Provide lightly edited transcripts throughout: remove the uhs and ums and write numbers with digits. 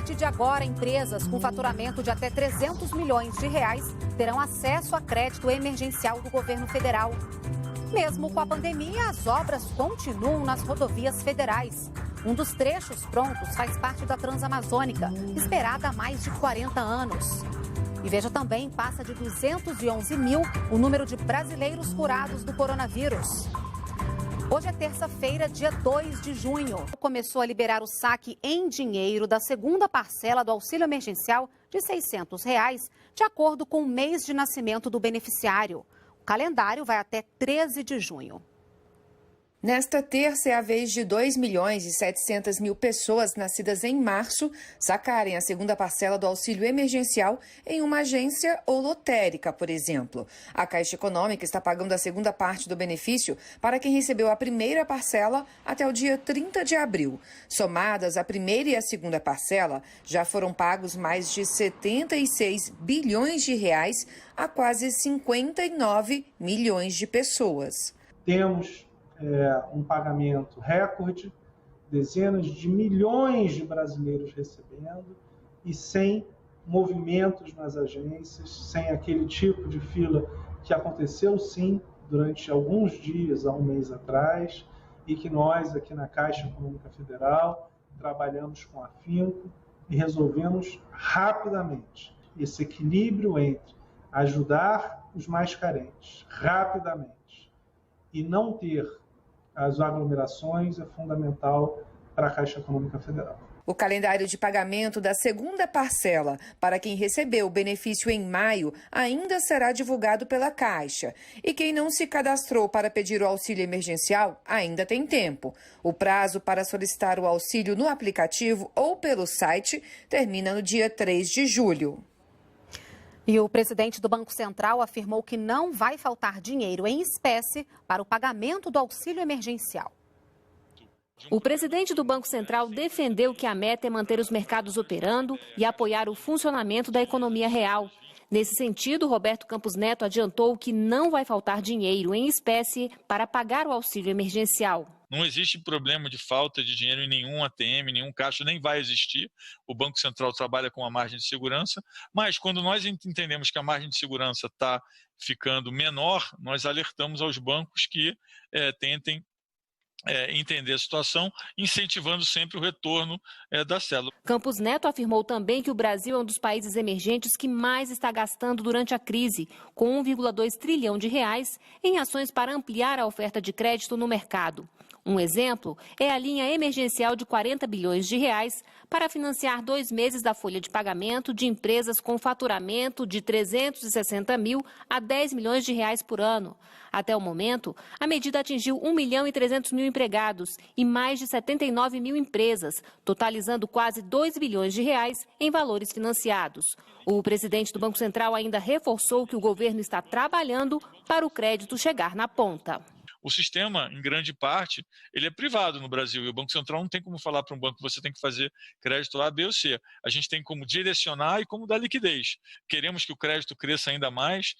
partir de agora, empresas com faturamento de até R$300 milhões terão acesso a crédito emergencial do governo federal. Mesmo com a pandemia, as obras continuam nas rodovias federais. Um dos trechos prontos faz parte da Transamazônica, esperada há mais de 40 anos. E veja também, passa de 211 mil o número de brasileiros curados do coronavírus. Hoje é terça-feira, dia 2 de junho. Começou a liberar o saque em dinheiro da segunda parcela do auxílio emergencial de R$ 600, de acordo com o mês de nascimento do beneficiário. O calendário vai até 13 de junho. Nesta terça é a vez de 2.700.000 pessoas nascidas em março sacarem a segunda parcela do auxílio emergencial em uma agência ou lotérica, por exemplo. A Caixa Econômica está pagando a segunda parte do benefício para quem recebeu a primeira parcela até o dia 30 de abril. Somadas a primeira e a segunda parcela, já foram pagos mais de 76 bilhões de reais a quase 59 milhões de pessoas. Temos um pagamento recorde, dezenas de milhões de brasileiros recebendo e sem movimentos nas agências, sem aquele tipo de fila que aconteceu sim durante alguns dias, há um mês atrás, e que nós aqui na Caixa Econômica Federal trabalhamos com afinco e resolvemos rapidamente esse equilíbrio entre ajudar os mais carentes rapidamente e não ter as aglomerações é fundamental para a Caixa Econômica Federal. O calendário de pagamento da segunda parcela para quem recebeu o benefício em maio ainda será divulgado pela Caixa. E quem não se cadastrou para pedir o auxílio emergencial ainda tem tempo. O prazo para solicitar o auxílio no aplicativo ou pelo site termina no dia 3 de julho. E o presidente do Banco Central afirmou que não vai faltar dinheiro em espécie para o pagamento do auxílio emergencial. O presidente do Banco Central defendeu que a meta é manter os mercados operando e apoiar o funcionamento da economia real. Nesse sentido, Roberto Campos Neto adiantou que não vai faltar dinheiro em espécie para pagar o auxílio emergencial. Não existe problema de falta de dinheiro em nenhum ATM, nenhum caixa, nem vai existir. O Banco Central trabalha com a margem de segurança, mas quando nós entendemos que a margem de segurança está ficando menor, nós alertamos aos bancos que tentem entender a situação, incentivando sempre o retorno da célula. Campos Neto afirmou também que o Brasil é um dos países emergentes que mais está gastando durante a crise, com 1,2 trilhão de reais em ações para ampliar a oferta de crédito no mercado. Um exemplo é a linha emergencial de 40 bilhões de reais para financiar 2 meses da folha de pagamento de empresas com faturamento de 360 mil a 10 milhões de reais por ano. Até o momento, a medida atingiu 1 milhão e 300 mil empregados e mais de 79 mil empresas, totalizando quase 2 bilhões de reais em valores financiados. O presidente do Banco Central ainda reforçou que o governo está trabalhando para o crédito chegar na ponta. O sistema, em grande parte, ele é privado no Brasil e o Banco Central não tem como falar para um banco que você tem que fazer crédito A, B ou C. A gente tem como direcionar e como dar liquidez. Queremos que o crédito cresça ainda mais,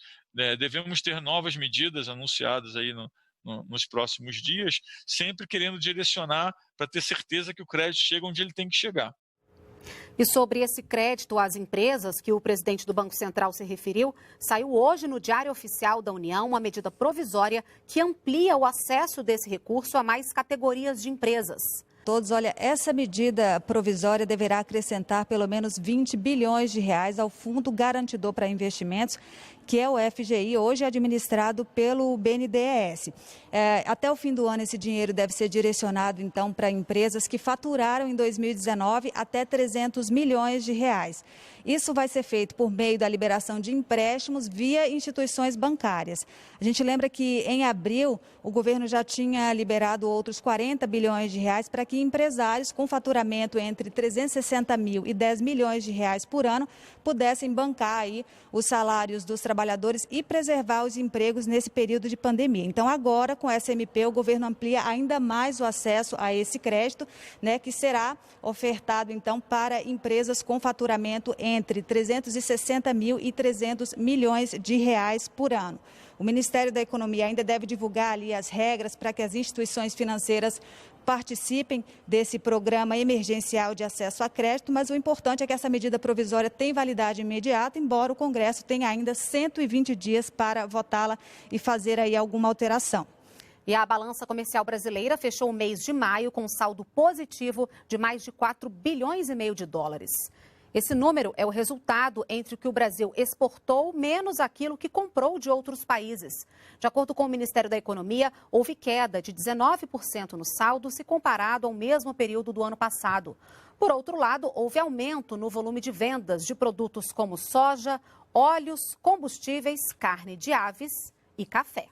devemos ter novas medidas anunciadas aí nos próximos dias, sempre querendo direcionar para ter certeza que o crédito chega onde ele tem que chegar. E sobre esse crédito às empresas que o presidente do Banco Central se referiu, saiu hoje no Diário Oficial da União uma medida provisória que amplia o acesso desse recurso a mais categorias de empresas. Olha, essa medida provisória deverá acrescentar pelo menos 20 bilhões de reais ao Fundo Garantidor para Investimentos, que é o FGI, hoje administrado pelo BNDES. Até o fim do ano, esse dinheiro deve ser direcionado, então, para empresas que faturaram em 2019 até 300 milhões de reais. Isso vai ser feito por meio da liberação de empréstimos via instituições bancárias. A gente lembra que, em abril, o governo já tinha liberado outros 40 bilhões de reais para que empresários com faturamento entre 360 mil e 10 milhões de reais por ano pudessem bancar aí os salários dos trabalhadores e preservar os empregos nesse período de pandemia. Então, agora, com essa MP, o governo amplia ainda mais o acesso a esse crédito, que será ofertado, então, para empresas com faturamento entre 360 mil e 300 milhões de reais por ano. O Ministério da Economia ainda deve divulgar ali as regras para que as instituições financeiras participem desse programa emergencial de acesso a crédito, mas o importante é que essa medida provisória tem validade imediata, embora o Congresso tenha ainda 120 dias para votá-la e fazer aí alguma alteração. E a balança comercial brasileira fechou o mês de maio com um saldo positivo de mais de 4,5 bilhões de dólares. Esse número é o resultado entre o que o Brasil exportou menos aquilo que comprou de outros países. De acordo com o Ministério da Economia, houve queda de 19% no saldo se comparado ao mesmo período do ano passado. Por outro lado, houve aumento no volume de vendas de produtos como soja, óleos, combustíveis, carne de aves e café.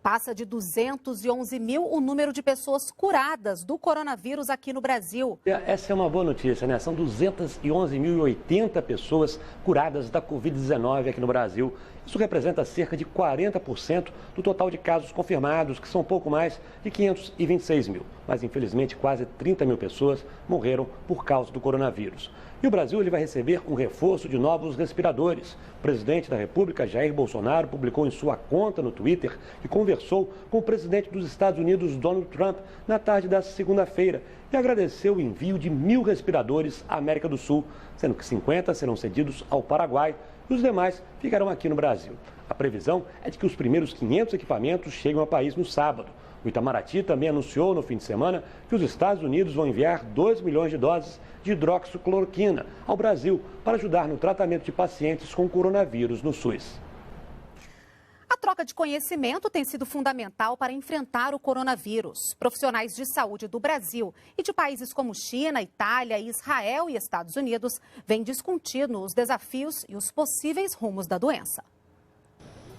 Passa de 211 mil o número de pessoas curadas do coronavírus aqui no Brasil. Essa é uma boa notícia, né? São 211.080 pessoas curadas da Covid-19 aqui no Brasil. Isso representa cerca de 40% do total de casos confirmados, que são pouco mais de 526 mil. Mas, infelizmente, quase 30 mil pessoas morreram por causa do coronavírus. E o Brasil ele vai receber um reforço de novos respiradores. O presidente da República, Jair Bolsonaro, publicou em sua conta no Twitter que conversou com o presidente dos Estados Unidos, Donald Trump, na tarde desta segunda-feira e agradeceu o envio de 1.000 respiradores à América do Sul, sendo que 50 serão cedidos ao Paraguai e os demais ficarão aqui no Brasil. A previsão é de que os primeiros 500 equipamentos cheguem ao país no sábado. O Itamaraty também anunciou no fim de semana que os Estados Unidos vão enviar 2 milhões de doses de hidroxicloroquina ao Brasil para ajudar no tratamento de pacientes com coronavírus no SUS. A troca de conhecimento tem sido fundamental para enfrentar o coronavírus. Profissionais de saúde do Brasil e de países como China, Itália, Israel e Estados Unidos vêm discutindo os desafios e os possíveis rumos da doença.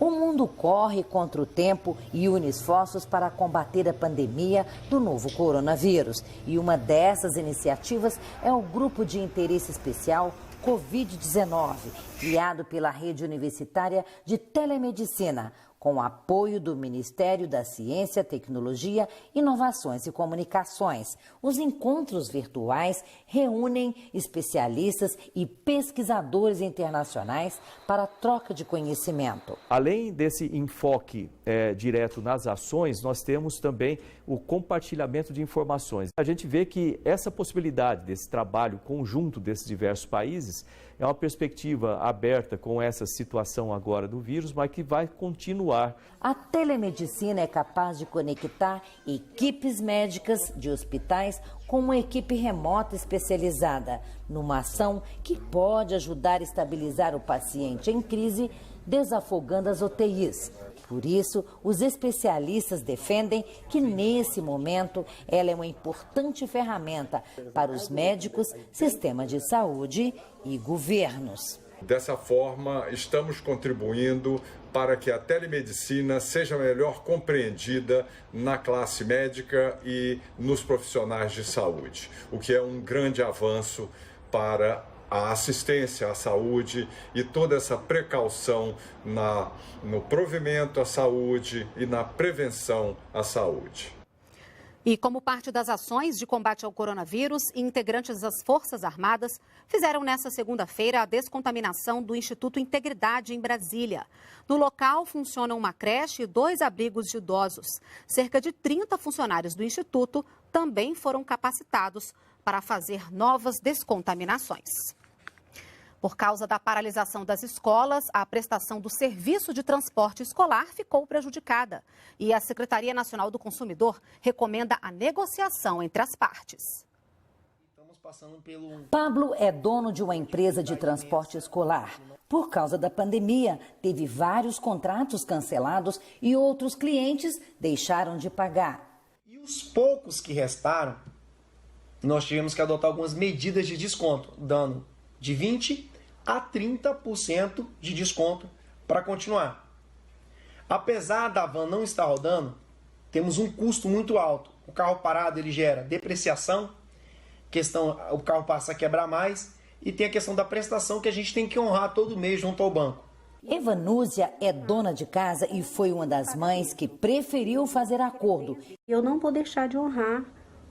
O mundo corre contra o tempo e une esforços para combater a pandemia do novo coronavírus. E uma dessas iniciativas é o Grupo de Interesse Especial Covid-19, criado pela Rede Universitária de Telemedicina, com o apoio do Ministério da Ciência, Tecnologia, Inovações e Comunicações. Os encontros virtuais reúnem especialistas e pesquisadores internacionais para a troca de conhecimento. Além desse enfoque direto nas ações, nós temos também o compartilhamento de informações. A gente vê que essa possibilidade desse trabalho conjunto desses diversos países é uma perspectiva aberta com essa situação agora do vírus, mas que vai continuar. A telemedicina é capaz de conectar equipes médicas de hospitais com uma equipe remota especializada, numa ação que pode ajudar a estabilizar o paciente em crise, desafogando as UTIs. Por isso, os especialistas defendem que, nesse momento, ela é uma importante ferramenta para os médicos, sistema de saúde e governos. Dessa forma, estamos contribuindo para que a telemedicina seja melhor compreendida na classe médica e nos profissionais de saúde, o que é um grande avanço para a assistência à saúde e toda essa precaução no provimento à saúde e na prevenção à saúde. E como parte das ações de combate ao coronavírus, integrantes das Forças Armadas fizeram nesta segunda-feira a descontaminação do Instituto Integridade em Brasília. No local funcionam uma creche e 2 abrigos de idosos. Cerca de 30 funcionários do Instituto também foram capacitados para fazer novas descontaminações. Por causa da paralisação das escolas, a prestação do serviço de transporte escolar ficou prejudicada. E a Secretaria Nacional do Consumidor recomenda a negociação entre as partes. Pablo é dono de uma empresa de transporte escolar. Por causa da pandemia, teve vários contratos cancelados e outros clientes deixaram de pagar. E os poucos que restaram, nós tivemos que adotar algumas medidas de desconto, dando de 20% a 30% de desconto para continuar. Apesar da van não estar rodando, temos um custo muito alto. O carro parado ele gera depreciação, o carro passa a quebrar mais e tem a questão da prestação que a gente tem que honrar todo mês junto ao banco. Evanúzia é dona de casa e foi uma das mães que preferiu fazer acordo. Eu não vou deixar de honrar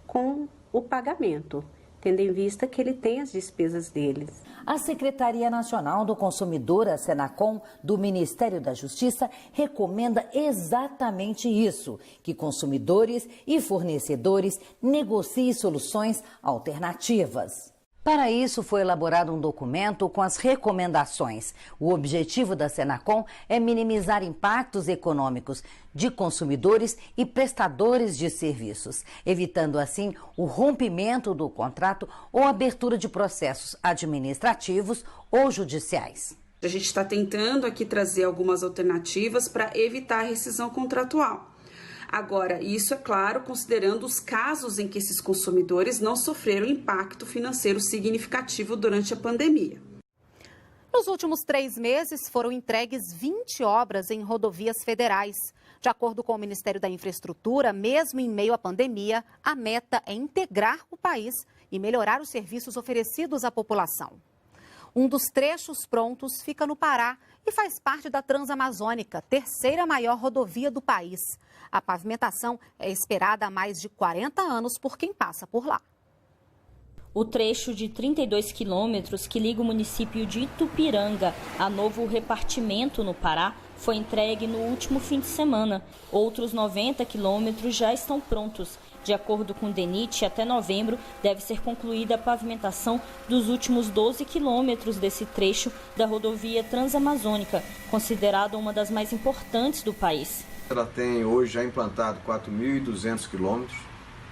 com o pagamento, tendo em vista que ele tem as despesas deles. A Secretaria Nacional do Consumidor, a Senacom, do Ministério da Justiça, recomenda exatamente isso, que consumidores e fornecedores negociem soluções alternativas. Para isso, foi elaborado um documento com as recomendações. O objetivo da Senacom é minimizar impactos econômicos de consumidores e prestadores de serviços, evitando assim o rompimento do contrato ou abertura de processos administrativos ou judiciais. A gente está tentando aqui trazer algumas alternativas para evitar a rescisão contratual. Agora, isso é claro, considerando os casos em que esses consumidores não sofreram impacto financeiro significativo durante a pandemia. Nos últimos 3 meses, foram entregues 20 obras em rodovias federais. De acordo com o Ministério da Infraestrutura, mesmo em meio à pandemia, a meta é integrar o país e melhorar os serviços oferecidos à população. Um dos trechos prontos fica no Pará e faz parte da Transamazônica, terceira maior rodovia do país. A pavimentação é esperada há mais de 40 anos por quem passa por lá. O trecho de 32 quilômetros que liga o município de Itupiranga a Novo Repartimento, no Pará, foi entregue no último fim de semana. Outros 90 quilômetros já estão prontos. De acordo com o DENIT, até novembro deve ser concluída a pavimentação dos últimos 12 quilômetros desse trecho da rodovia Transamazônica, considerada uma das mais importantes do país. Ela tem hoje já implantado 4.200 quilômetros,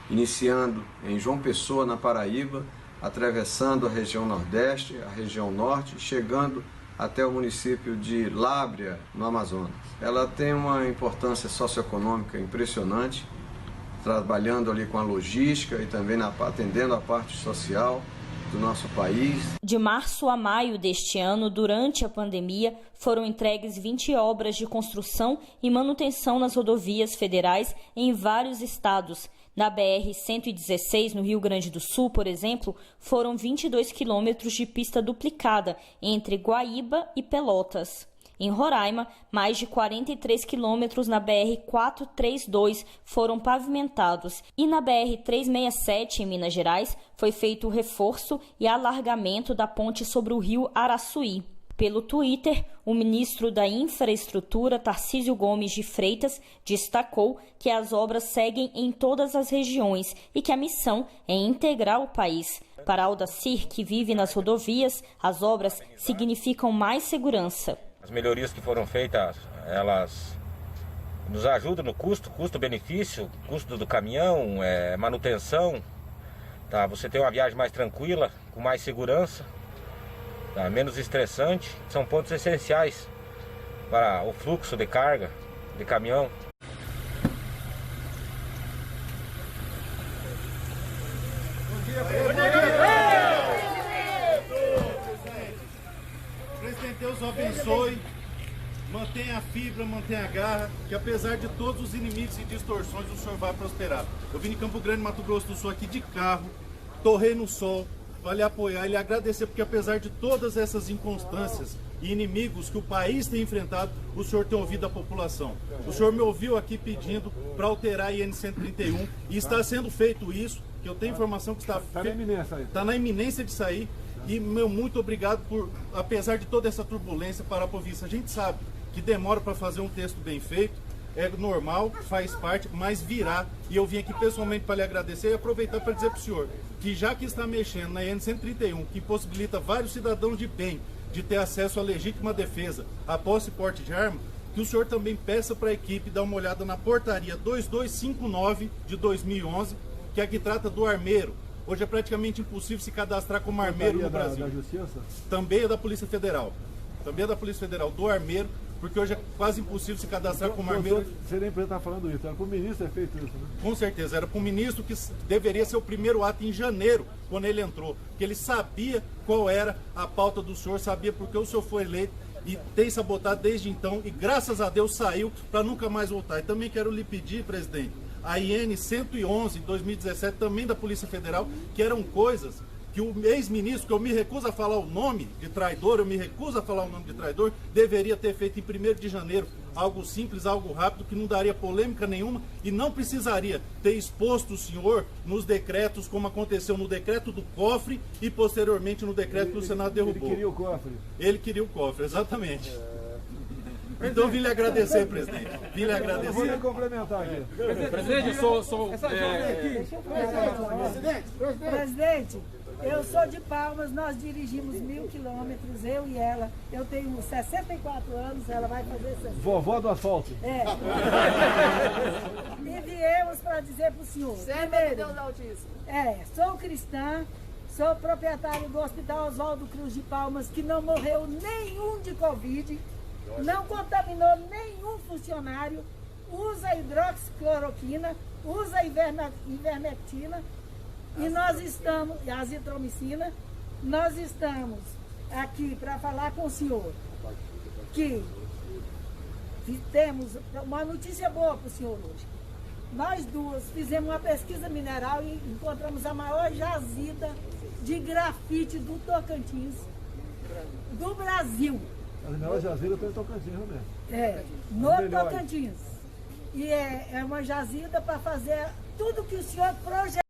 iniciando em João Pessoa, na Paraíba, atravessando a região Nordeste, a região Norte, chegando até o município de Lábrea, no Amazonas. Ela tem uma importância socioeconômica impressionante, trabalhando ali com a logística e também atendendo a parte social do nosso país. De março a maio deste ano, durante a pandemia, foram entregues 20 obras de construção e manutenção nas rodovias federais em vários estados. Na BR-116, no Rio Grande do Sul, por exemplo, foram 22 quilômetros de pista duplicada entre Guaíba e Pelotas. Em Roraima, mais de 43 quilômetros na BR-432 foram pavimentados. E na BR-367, em Minas Gerais, foi feito o reforço e alargamento da ponte sobre o rio Araçuí. Pelo Twitter, o ministro da Infraestrutura, Tarcísio Gomes de Freitas, destacou que as obras seguem em todas as regiões e que a missão é integrar o país. Para Aldacir, que vive nas rodovias, as obras significam mais segurança. As melhorias que foram feitas, elas nos ajudam no custo-benefício, custo do caminhão, manutenção. Tá? Você tem uma viagem mais tranquila, com mais segurança, tá? Menos estressante. São pontos essenciais para o fluxo de carga de caminhão. Presidente, Deus o abençoe, mantenha a fibra, mantenha a garra, que apesar de todos os inimigos e distorções, o senhor vai prosperar. Eu vim de Campo Grande, Mato Grosso do Sul, aqui de carro, torrei no sol, para lhe apoiar e lhe agradecer, porque apesar de todas essas inconstâncias e inimigos que o país tem enfrentado, o senhor tem ouvido a população. O senhor me ouviu aqui pedindo para alterar a IN 131 e está sendo feito isso, que eu tenho informação que está na iminência de sair. E meu muito obrigado por, apesar de toda essa turbulência, para a província. A gente sabe que demora para fazer um texto bem feito, é normal, faz parte, mas virá. E eu vim aqui pessoalmente para lhe agradecer e aproveitar para dizer para o senhor que já que está mexendo na IN 131, que possibilita vários cidadãos de bem de ter acesso à legítima defesa, a posse e porte de arma, que o senhor também peça para a equipe dar uma olhada na portaria 2259 de 2011, que é a que trata do armeiro. Hoje é praticamente impossível se cadastrar como armeiro no Brasil. Da Justiça? Também é da Polícia Federal. Também é da Polícia Federal, do armeiro, porque hoje é quase impossível se cadastrar como armeiro. Você nem precisa estar falando isso, era para o ministro ter feito isso, né? Com certeza, era para o ministro, que deveria ser o primeiro ato em janeiro, quando ele entrou. Porque ele sabia qual era a pauta do senhor, sabia porque o senhor foi eleito e tem sabotado desde então, e graças a Deus saiu para nunca mais voltar. E também quero lhe pedir, presidente, a IN 111 de 2017, também da Polícia Federal, que eram coisas que o ex-ministro, que eu me recuso a falar o nome de traidor, deveria ter feito em 1º de janeiro algo simples, algo rápido, que não daria polêmica nenhuma e não precisaria ter exposto o senhor nos decretos, como aconteceu no decreto do cofre e posteriormente no decreto que o Senado derrubou. Ele queria o cofre. Ele queria o cofre, exatamente. Então, vim lhe agradecer, presidente. Vim lhe agradecer. Eu vou lhe complementar aqui. Presidente, Presidente, eu sou de Palmas, nós dirigimos 1000 quilômetros, eu e ela. Eu tenho 64 anos, ela vai fazer 60. Vovó do asfalto. É. E viemos para dizer para o senhor. Primeiro, sou cristã, sou proprietário do Hospital Oswaldo Cruz de Palmas, que não morreu nenhum de Covid, não contaminou nenhum funcionário, usa hidroxicloroquina, usa ivermectina. E nós estamos, azitromicina, nós estamos aqui para falar com o senhor que temos uma notícia boa para o senhor hoje. Nós duas fizemos uma pesquisa mineral e encontramos a maior jazida de grafite do Tocantins, do Brasil. A maior jazida está em Tocantins, né? No Tocantins. E é uma jazida para fazer tudo que o senhor projetou.